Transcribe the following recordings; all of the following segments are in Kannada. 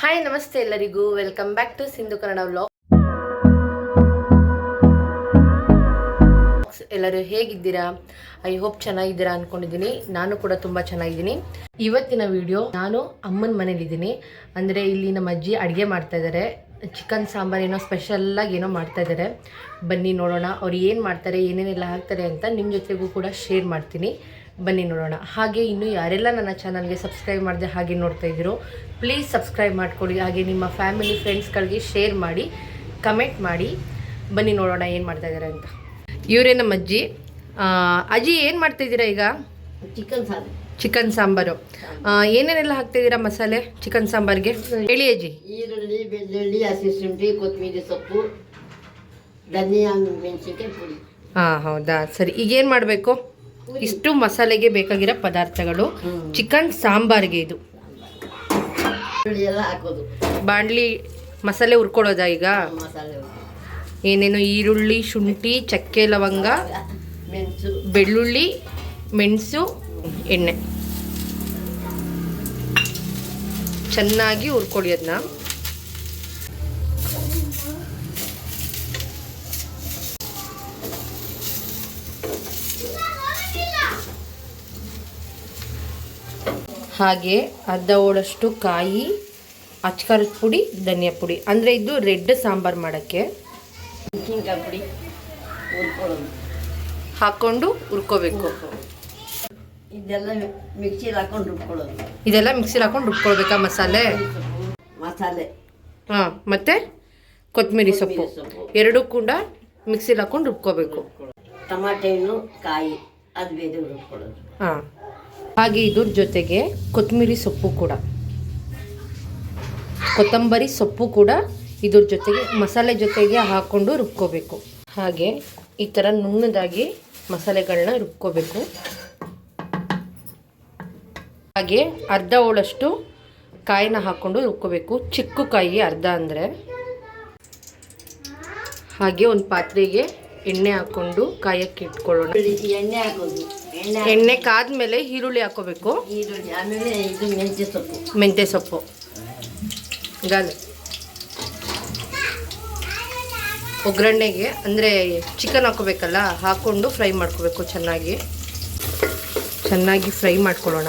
ಹಾಯ್ ನಮಸ್ತೆ ಎಲ್ಲರಿಗೂ welcome back to Sindhu Kannada vlog. ಎಲ್ಲರೂ ಹೇಗಿದ್ದೀರಾ? ಐ ಹೋಪ್ ಚೆನ್ನಾಗಿದ್ದೀರಾ ಅನ್ಕೊಂಡಿದ್ದೀನಿ. ನಾನು ಕೂಡ ತುಂಬ ಚೆನ್ನಾಗಿದ್ದೀನಿ. ಇವತ್ತಿನ ವಿಡಿಯೋ ನಾನು ಅಮ್ಮನ ಮನೇಲಿದ್ದೀನಿ. ಅಂದರೆ ಇಲ್ಲಿ ನಮ್ಮ ಅಜ್ಜಿ ಅಡುಗೆ ಮಾಡ್ತಾ ಇದ್ದಾರೆ. ಚಿಕನ್ ಸಾಂಬಾರು ಏನೋ ಸ್ಪೆಷಲ್ಲಾಗಿ ಏನೋ ಮಾಡ್ತಾ ಇದ್ದಾರೆ. ಬನ್ನಿ ನೋಡೋಣ ಅವ್ರು ಏನು ಮಾಡ್ತಾರೆ, ಏನೇನೆಲ್ಲ ಹಾಕ್ತಾರೆ ಅಂತ ನಿಮ್ಮ ಜೊತೆಗೂ ಕೂಡ ಶೇರ್ ಮಾಡ್ತೀನಿ. ಬನ್ನಿ ನೋಡೋಣ. ಹಾಗೆ ಇನ್ನು ಯಾರೆಲ್ಲ ನನ್ನ ಚಾನಲ್ಗೆ ಸಬ್ಸ್ಕ್ರೈಬ್ ಮಾಡಿದೆ ಹಾಗೆ ನೋಡ್ತಾ ಇದ್ದೀರೋ ಪ್ಲೀಸ್ ಸಬ್ಸ್ಕ್ರೈಬ್ ಮಾಡ್ಕೊಳ್ಳಿ. ಹಾಗೆ ನಿಮ್ಮ ಫ್ಯಾಮಿಲಿ ಫ್ರೆಂಡ್ಸ್ಗಳಿಗೆ ಶೇರ್ ಮಾಡಿ, ಕಮೆಂಟ್ ಮಾಡಿ. ಬನ್ನಿ ನೋಡೋಣ ಏನು ಮಾಡ್ತಾ ಇದ್ದಾರೆ ಅಂತ. ಇವರೇ ನಮ್ಮ ಅಜ್ಜಿ. ಅಜ್ಜಿ ಏನು ಮಾಡ್ತಾಯಿದ್ದೀರಾ ಈಗ? ಚಿಕನ್ ಸಾಂಬಾರು. ಏನೇನೆಲ್ಲ ಹಾಕ್ತಾಯಿದ್ದೀರಾ ಮಸಾಲೆ ಚಿಕನ್ ಸಾಂಬಾರ್ಗೆ ಹೇಳಿ ಅಜ್ಜಿ. ಈರುಳ್ಳಿ, ಬೆಳ್ಳುಳ್ಳಿ, ಹಸಿಶುಂಠಿ, ಕೊತ್ತಂಬರಿ ಸೊಪ್ಪು, ಧನಿಯಾ, ಮೆಣಸಿನಕಾಯಿ ಪುಡಿ. ಹೌದಾ, ಸರಿ. ಈಗೇನು ಮಾಡಬೇಕು? ಇಷ್ಟು ಮಸಾಲೆಗೆ ಬೇಕಾಗಿರೋ ಪದಾರ್ಥಗಳು. ಚಿಕನ್ ಸಾಂಬಾರ್ಗೆ ಇದು ಎಲ್ಲ ಹಾಕೋದು. ಬಾಣಲಿ ಮಸಾಲೆ ಹುರ್ಕೊಳ್ಳೋದಾ ಈಗ? ಮಸಾಲೆ ಏನೇನು ಈರುಳ್ಳಿ, ಶುಂಠಿ, ಚಕ್ಕೆ, ಲವಂಗ, ಮೆಣಸು, ಬೆಳ್ಳುಳ್ಳಿ, ಮೆಣಸು, ಎಣ್ಣೆ ಚೆನ್ನಾಗಿ ಹುರ್ಕೊಳ್ಳಿ ಅದನ್ನ. ಹಾಗೆ ಅರ್ಧ ಹೋಳಷ್ಟು ಕಾಯಿ, ಅಚ್ಕಾರದ ಪುಡಿ, ಧನಿಯಾ ಪುಡಿ. ಅಂದರೆ ಇದು ರೆಡ್ ಸಾಂಬಾರು ಮಾಡೋಕ್ಕೆ ಮೆಣಸಿನಕಾಯಿ ಪುಡಿ ಹಾಕ್ಕೊಂಡು ಹುರ್ಕೋಬೇಕು. ಇದೆಲ್ಲ ಮಿಕ್ಸಿಲಿ ಹಾಕೊಂಡು ರುಬ್ಕೊಳ್ಳೋದು. ಇದೆಲ್ಲ ಮಿಕ್ಸಿಲಿ ಹಾಕೊಂಡು ರುಬ್ಕೊಳ್ಬೇಕಾ ಮಸಾಲೆ? ಮಸಾಲೆ ಮತ್ತು ಕೊತ್ತಂಬರಿ ಸೊಪ್ಪು ಎರಡೂ ಕೂಡ ಮಿಕ್ಸಿಲಿ ಹಾಕೊಂಡು ರುಬ್ಕೋಬೇಕು. ಟಮಾಟೆ ಹಣ್ಣು, ಕಾಯಿ ಅದು ಬೇರೆ ರುಬ್ಕೊಳ್ಳೋದು. ಹಾಗೆ ಇದ್ರ ಜೊತೆಗೆ ಕೊತ್ತಂಬರಿ ಸೊಪ್ಪು ಕೂಡ, ಕೊತ್ತಂಬರಿ ಸೊಪ್ಪು ಕೂಡ ಇದ್ರ ಜೊತೆಗೆ ಮಸಾಲೆ ಜೊತೆಗೆ ಹಾಕ್ಕೊಂಡು ರುಬ್ಕೋಬೇಕು. ಹಾಗೆ ಈ ಥರ ನುಣ್ಣದಾಗಿ ಮಸಾಲೆಗಳನ್ನ ರುಬ್ಕೋಬೇಕು. ಹಾಗೆ ಅರ್ಧ ಹೋಳಷ್ಟು ಕಾಯಿನ ಹಾಕ್ಕೊಂಡು ರುಬ್ಕೋಬೇಕು. ಚಿಕ್ಕ ಕಾಯಿ ಅರ್ಧ ಅಂದರೆ. ಹಾಗೆ ಒಂದು ಪಾತ್ರೆಗೆ ಎಣ್ಣೆ ಹಾಕ್ಕೊಂಡು ಕಾಯಕ್ಕೆ ಇಟ್ಕೊಳ್ಳೋಣ. ಎಣ್ಣೆ ಹಾಕೋದು. ಎಣ್ಣೆ ಕಾದ್ಮೇಲೆ ಈರುಳ್ಳಿ ಹಾಕೋಬೇಕು. ಈರುಳ್ಳಿ, ಆಮೇಲೆ ಇದು ಮೆಂತ್ಯ ಸೊಪ್ಪು ಗಾಲ್ ಒಗ್ಗರಣೆಗೆ ಅಂದರೆ ಚಿಕನ್ ಹಾಕೋಬೇಕಲ್ಲ, ಹಾಕ್ಕೊಂಡು ಫ್ರೈ ಮಾಡ್ಕೋಬೇಕು. ಚೆನ್ನಾಗಿ ಫ್ರೈ ಮಾಡ್ಕೊಳ್ಳೋಣ.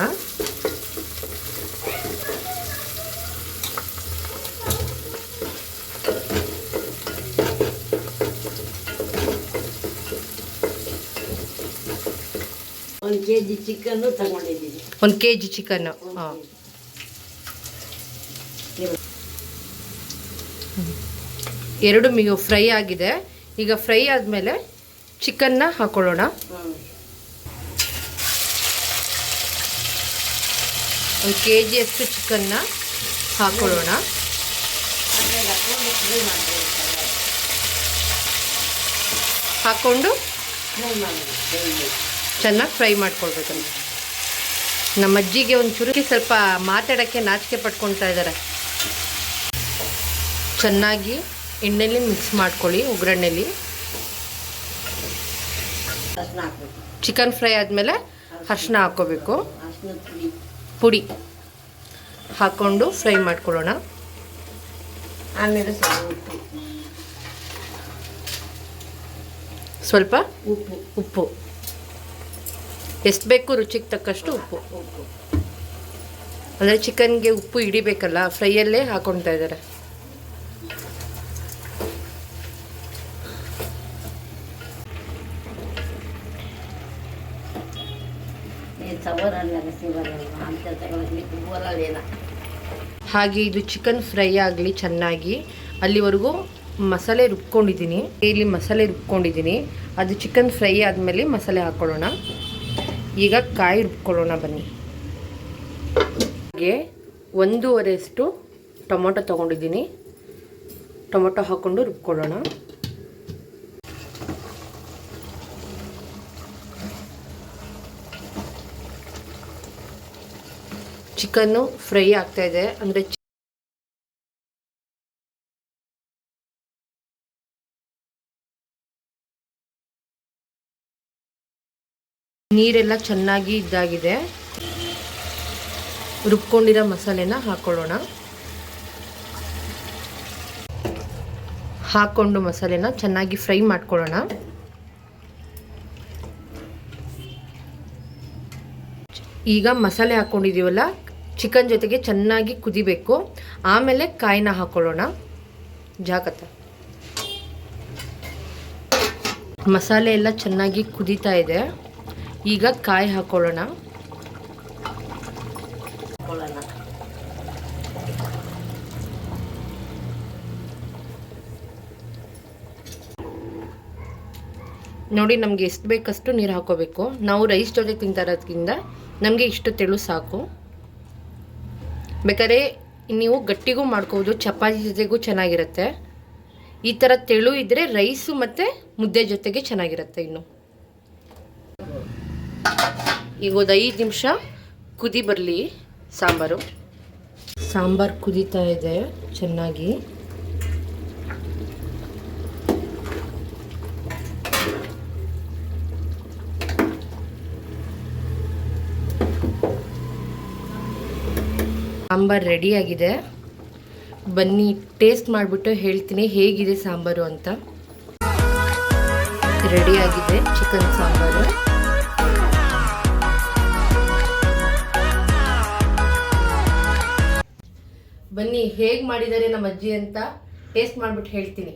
ಒಂದು ಕೆಜಿ ಚಿಕನ್ನು ತಗೊಂಡಿದ್ದೀನಿ. 1 kg ಚಿಕನ್ನು. ಎರಡು ಫ್ರೈ ಆಗಿದೆ. ಈಗ ಫ್ರೈ ಆದಮೇಲೆ ಚಿಕನ್ನ ಹಾಕೊಳ್ಳೋಣ. 1 kg ಅಷ್ಟು ಚಿಕನ್ನ ಹಾಕೊಳ್ಳೋಣ. ಹಾಕ್ಕೊಂಡು ಚೆನ್ನಾಗಿ ಫ್ರೈ ಮಾಡ್ಕೊಳ್ಬೇಕಂತ. ನಮ್ಮ ಅಜ್ಜಿಗೆ ಒಂಚೂರು ಸ್ವಲ್ಪ ಮಾತಾಡೋಕ್ಕೆ ನಾಚಿಕೆ ಪಟ್ಕೊಳ್ತಾ ಇದ್ದಾರೆ. ಚೆನ್ನಾಗಿ ಎಣ್ಣೆಲಿ ಮಿಕ್ಸ್ ಮಾಡ್ಕೊಳ್ಳಿ. ಒಗ್ಗರಣೆಲಿ ಚಿಕನ್ ಫ್ರೈ ಆದಮೇಲೆ ಅರಿಶಿನ ಹಾಕ್ಕೋಬೇಕು. ಪುಡಿ ಹಾಕ್ಕೊಂಡು ಫ್ರೈ ಮಾಡ್ಕೊಳ್ಳೋಣ. ಆಮೇಲೆ ಸ್ವಲ್ಪ ಉಪ್ಪು ಎಷ್ಟು ಬೇಕು ರುಚಿಗೆ ತಕ್ಕಷ್ಟು ಉಪ್ಪು. ಅಂದರೆ ಚಿಕನ್ಗೆ ಉಪ್ಪು ಹಿಡಿಬೇಕಲ್ಲ, ಫ್ರೈಯಲ್ಲೇ ಹಾಕೊಳ್ತಾ ಇದ್ದಾರೆ. ಹಾಗೆ ಇದು ಚಿಕನ್ ಫ್ರೈ ಆಗಲಿ ಚೆನ್ನಾಗಿ. ಅಲ್ಲಿವರೆಗೂ ಮಸಾಲೆ ರುಬ್ಕೊಂಡಿದ್ದೀನಿ. ಇಲ್ಲಿ ಮಸಾಲೆ ರುಬ್ಕೊಂಡಿದ್ದೀನಿ. ಅದು ಚಿಕನ್ ಫ್ರೈ ಆದಮೇಲೆ ಮಸಾಲೆ ಹಾಕ್ಕೊಳ್ಳೋಣ. ಈಗ ಕಾಯಿ ರುಬ್ಕೊಳ್ಳೋಣ ಬನ್ನಿ. ಹಾಗೆ 1.5 ಟೊಮೊಟೊ ತೊಗೊಂಡಿದ್ದೀನಿ. ಟೊಮೊಟೊ ಹಾಕ್ಕೊಂಡು ರುಬ್ಕೊಳ್ಳೋಣ. ಚಿಕನ್ನು ಫ್ರೈ ಆಗ್ತಾಯಿದೆ. ಅಂದರೆ ನೀರೆಲ್ಲ ಚೆನ್ನಾಗಿ ಇದಾಗಿದೆ. ರುಬ್ಕೊಂಡಿರೋ ಮಸಾಲೆನ ಹಾಕೊಳ್ಳೋಣ. ಹಾಕ್ಕೊಂಡು ಮಸಾಲೆನ ಚೆನ್ನಾಗಿ ಫ್ರೈ ಮಾಡ್ಕೊಳ್ಳೋಣ. ಈಗ ಮಸಾಲೆ ಹಾಕ್ಕೊಂಡಿದ್ದೀವಲ್ಲ, ಚಿಕನ್ ಜೊತೆಗೆ ಚೆನ್ನಾಗಿ ಕುದಿಬೇಕು. ಆಮೇಲೆ ಕಾಯಿನ ಹಾಕ್ಕೊಳ್ಳೋಣ. ಜಾಗತ್ತ ಮಸಾಲೆ ಎಲ್ಲ ಚೆನ್ನಾಗಿ ಕುದೀತಾ ಇದೆ. ಈಗ ಕಾಯಿ ಹಾಕ್ಕೊಳ್ಳೋಣ. ನೋಡಿ, ನಮಗೆ ಎಷ್ಟು ಬೇಕಷ್ಟು ನೀರು ಹಾಕೋಬೇಕು. ನಾವು ರೈಸ್ ಜೊತೆ ತಿಂತಾ ಇರೋದ್ರಿಂದ ನಮಗೆ ಇಷ್ಟು ತೆಳು ಸಾಕು. ಬೇಕಾದ್ರೆ ನೀವು ಗಟ್ಟಿಗೂ ಮಾಡ್ಕೋಬೋದು, ಚಪಾತಿ ಜೊತೆಗೂ ಚೆನ್ನಾಗಿರುತ್ತೆ. ಈ ಥರ ತೆಳು ಇದ್ದರೆ ರೈಸು ಮತ್ತು ಮುದ್ದೆ ಜೊತೆಗೆ ಚೆನ್ನಾಗಿರುತ್ತೆ. ಇನ್ನು ಈಗ ಒಂದು 5 ನಿಮಿಷ ಕುದಿ ಬರಲಿ ಸಾಂಬಾರು. ಸಾಂಬಾರು ಕುದೀತಾ ಇದೆ ಚೆನ್ನಾಗಿ. ಸಾಂಬಾರು ರೆಡಿಯಾಗಿದೆ. ಬನ್ನಿ ಟೇಸ್ಟ್ ಮಾಡಿಬಿಟ್ಟು ಹೇಳ್ತೀನಿ ಹೇಗಿದೆ ಸಾಂಬಾರು ಅಂತ. ರೆಡಿಯಾಗಿದೆ ಚಿಕನ್ ಸಾಂಬಾರು. ಬನ್ನಿ ಹೇಗೆ ಮಾಡಿದ್ದಾರೆ ನಮ್ಮ ಅಜ್ಜಿ ಅಂತ ಟೇಸ್ಟ್ ಮಾಡಿಬಿಟ್ಟು ಹೇಳ್ತೀನಿ.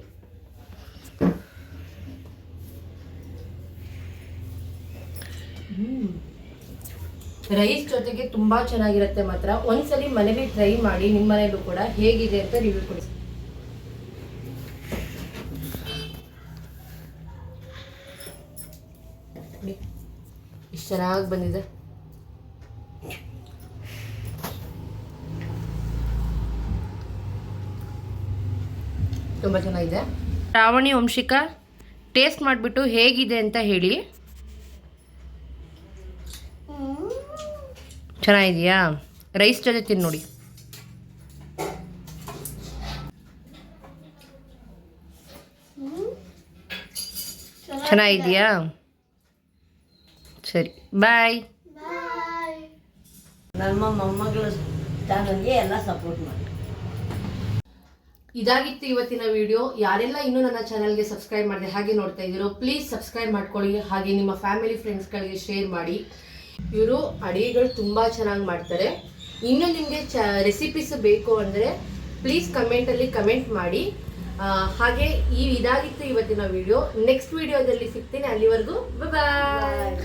ರೈಸ್ ಜೊತೆಗೆ ತುಂಬಾ ಚೆನ್ನಾಗಿರುತ್ತೆ ಮಾತ್ರ. ಒಂದ್ಸಲಿ ಮನೇಲಿ ಟ್ರೈ ಮಾಡಿ, ನಿಮ್ಮ ಮನೇಲೂ ಕೂಡ ಹೇಗಿದೆ ಅಂತ ರಿವ್ಯೂ ಕೊಡಿ. ಇಷ್ಟು ಚೆನ್ನಾಗಿ ಬಂದಿದೆ. ತುಂಬ ಚೆನ್ನಾಗಿದೆ. ಶ್ರಾವಣಿ, ವಂಶಿಕಾ ಟೇಸ್ಟ್ ಮಾಡಿಬಿಟ್ಟು ಹೇಗಿದೆ ಅಂತ ಹೇಳಿ. ಚೆನ್ನಾಗಿದೆಯಾ? ರೈಸ್ ಜೊತೆ ತಿನ್ನು ನೋಡಿ. ಚೆನ್ನಾಗಿದೆಯಾ? ಸರಿ, ಬಾಯ್. ನಮ್ಮ ಮೊಮ್ಮಗಳು ಚಾನಲ್ಗೆ ಎಲ್ಲ ಸಪೋರ್ಟ್ ಮಾಡಿ. ಇದಾಗಿತ್ತು ಇವತ್ತಿನ ವಿಡಿಯೋ. ಯಾರೆಲ್ಲ ಇನ್ನೂ ನನ್ನ ಚಾನಲ್ಗೆ ಸಬ್ಸ್ಕ್ರೈಬ್ ಮಾಡಿದೆ ಹಾಗೆ ನೋಡ್ತಾ ಇದ್ದೀರೋ ಪ್ಲೀಸ್ ಸಬ್ಸ್ಕ್ರೈಬ್ ಮಾಡ್ಕೊಳ್ಳಿ. ಹಾಗೆ ನಿಮ್ಮ ಫ್ಯಾಮಿಲಿ ಫ್ರೆಂಡ್ಸ್ಗಳಿಗೆ ಶೇರ್ ಮಾಡಿ. ಇವರು ಅಡುಗೆಗಳು ತುಂಬ ಚೆನ್ನಾಗಿ ಮಾಡ್ತಾರೆ. ಇನ್ನೂ ನಿಮಗೆ ರೆಸಿಪೀಸ್ ಬೇಕು ಅಂದರೆ ಪ್ಲೀಸ್ ಕಮೆಂಟಲ್ಲಿ ಕಮೆಂಟ್ ಮಾಡಿ. ಹಾಗೆ ಇದಾಗಿತ್ತು ಇವತ್ತಿನ ವಿಡಿಯೋ. ನೆಕ್ಸ್ಟ್ ವಿಡಿಯೋದಲ್ಲಿ ಸಿಗ್ತೀನಿ. ಅಲ್ಲಿವರೆಗೂ ಬಾಯ್.